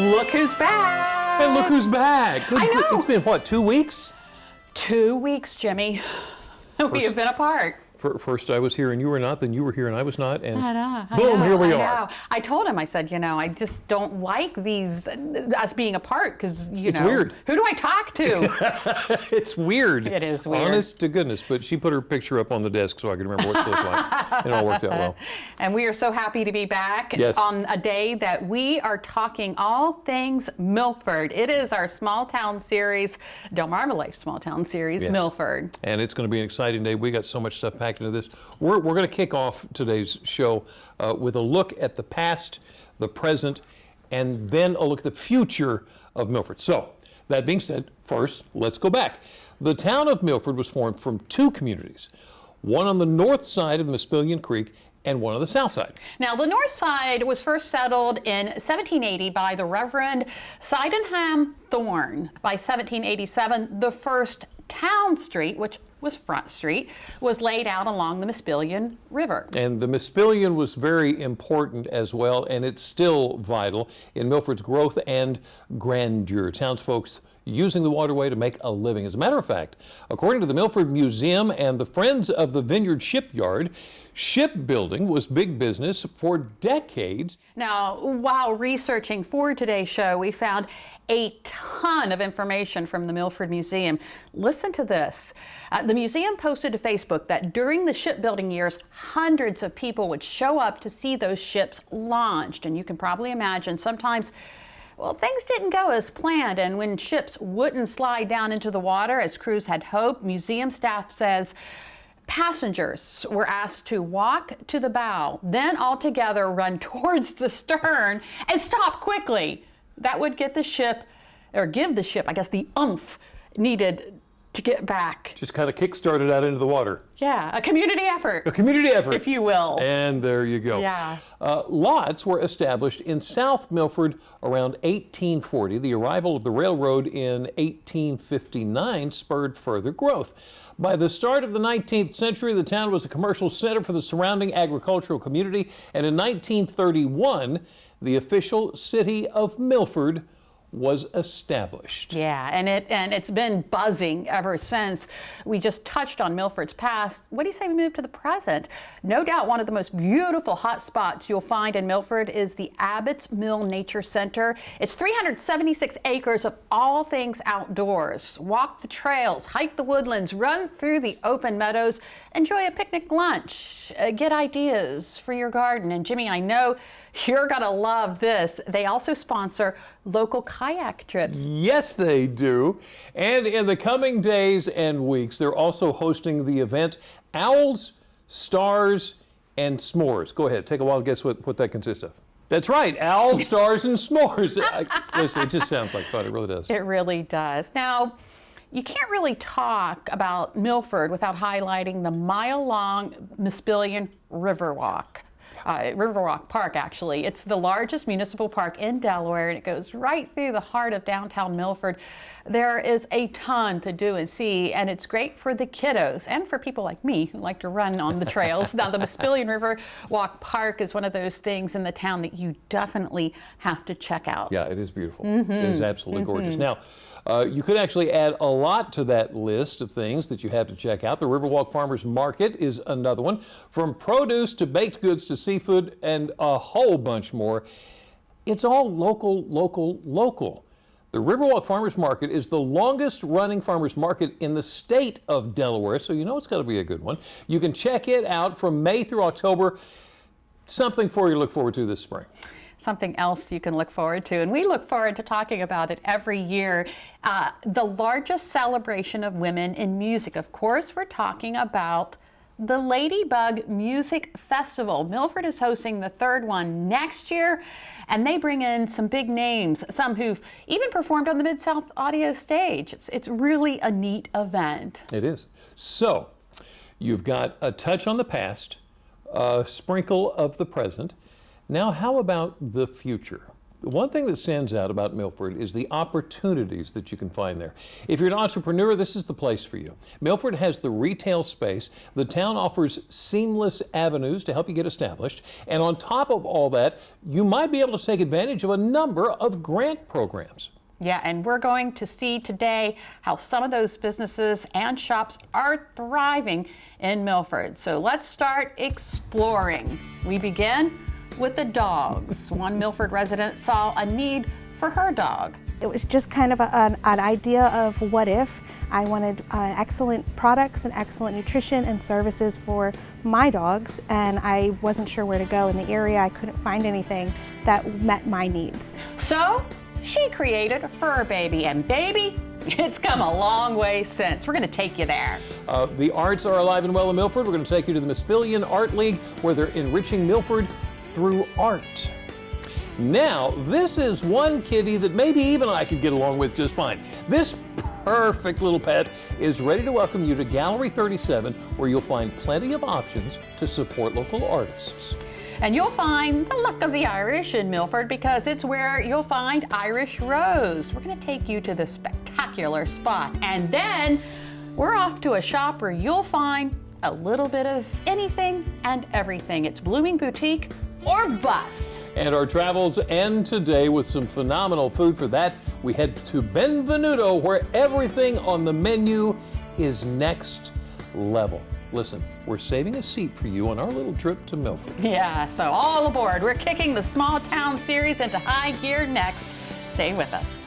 Look who's back! And look who's back! I know. It's been, what, 2 weeks? 2 weeks, Jimmy. We have been apart. First I was here and you were not, then you were here and I was not, and boom, here we are. I told him, I said, I just don't like us being apart because, it's weird. Who do I talk to? It's weird. It is weird. Honest to goodness, but she put her picture up on the desk so I could remember what she looked like. It all worked out well. And we are so happy to be back on a day that we are talking all things Milford. It is our small town series, Delmarva Life Small Town Series, Milford. And it's going to be an exciting day. We got so much stuff packed into this. We're going to kick off today's show with a look at the past, the present, and then a look at the future of Milford. So, that being said, first, let's go back. The town of Milford was formed from two communities, one on the north side of Mispillion Creek and one on the south side. Now, the north side was first settled in 1780 by the Reverend Sydenham Thorne. By 1787, the first town street, which was Front Street, was laid out along the Mispillion River. And the Mispillion was very important as well, and it's still vital in Milford's growth and grandeur. Townsfolk using the waterway to make a living. As a matter of fact, according to the Milford Museum and the Friends of the Vineyard Shipyard, shipbuilding was big business for decades. Now, while researching for today's show, we found a ton of information from the Milford Museum. Listen to this. The museum posted to Facebook that during the shipbuilding years, hundreds of people would show up to see those ships launched. And you can probably imagine sometimes, well, things didn't go as planned. And when ships wouldn't slide down into the water as crews had hoped, museum staff says passengers were asked to walk to the bow, then all together run towards the stern and stop quickly. That would get the ship, or give the ship, I guess, the oomph needed to get back. Just kind of kick-started out into the water. Yeah, a community effort. A community effort. If you will. And there you go. Yeah. Lots were established in South Milford around 1840. The arrival of the railroad in 1859 spurred further growth. By the start of the 19th century, the town was a commercial center for the surrounding agricultural community, and in 1931, the official city of Milford was established. Yeah, and it's been buzzing ever since. We just touched on Milford's past. What do you say we move to the present? No doubt one of the most beautiful hot spots you'll find in Milford is the Abbott's Mill Nature Center. It's 376 acres of all things outdoors. Walk the trails, hike the woodlands, run through the open meadows, enjoy a picnic lunch, get ideas for your garden. And Jimmy, I know you're gonna love this. They also sponsor local kayak trips. Yes, they do. And in the coming days and weeks, they're also hosting the event Owls, Stars, and S'mores. Go ahead, take a wild guess what that consists of. That's right, Owls, Stars, and S'mores. Listen, it just sounds like fun, it really does. It really does. Now, you can't really talk about Milford without highlighting the mile-long Mispillion Riverwalk. Riverwalk Park, actually. It's the largest municipal park in Delaware, and it goes right through the heart of downtown Milford. There is a ton to do and see, and it's great for the kiddos and for people like me who like to run on the trails. Now, the Mispillion Riverwalk Park is one of those things in the town that you definitely have to check out. Yeah, it is beautiful. It is absolutely gorgeous. Now, you could actually add a lot to that list of things that you have to check out. The Riverwalk Farmers Market is another one. From produce to baked goods to seafood and a whole bunch more. It's all local, local, local. The Riverwalk Farmers Market is the longest running farmers market in the state of Delaware, so you know it's got to be a good one. You can check it out from May through October. Something for you to look forward to this spring. Something else you can look forward to, and we look forward to talking about it every year. The largest celebration of women in music. Of course, we're talking about the Ladybug Music Festival. Milford is hosting the third one next year, and they bring in some big names, some who've even performed on the Mid-South Audio stage. It's really a neat event. It is. So, you've got a touch on the past, a sprinkle of the present. Now, how about the future? One thing that stands out about Milford is the opportunities that you can find there. If you're an entrepreneur, this is the place for you. Milford has the retail space. The town offers seamless avenues to help you get established. And on top of all that, you might be able to take advantage of a number of grant programs. Yeah, and we're going to see today how some of those businesses and shops are thriving in Milford. So let's start exploring. We begin with the dogs. One Milford resident saw a need for her dog. It was just kind of an idea of what if. I wanted excellent products and excellent nutrition and services for my dogs, and I wasn't sure where to go in the area. I couldn't find anything that met my needs. So she created a fur baby, and baby, it's come a long way since. We're going to take you there. The arts are alive and well in Milford. We're going to take you to the Mispillion Art League, where they're enriching Milford through art. Now, this is one kitty that maybe even I could get along with just fine. This perfect little pet is ready to welcome you to Gallery 37, where you'll find plenty of options to support local artists. And you'll find the luck of the Irish in Milford, because it's where you'll find Irish Rose. We're going to take you to the spectacular spot. And then we're off to a shop where you'll find a little bit of anything and everything. It's Blooming Boutique or bust. And our travels end today with some phenomenal food. For that, we head to Benvenuto, where everything on the menu is next level. Listen, we're saving a seat for you on our little trip to Milford. Yeah, so all aboard. We're kicking the Small Town series into high gear next. Stay with us.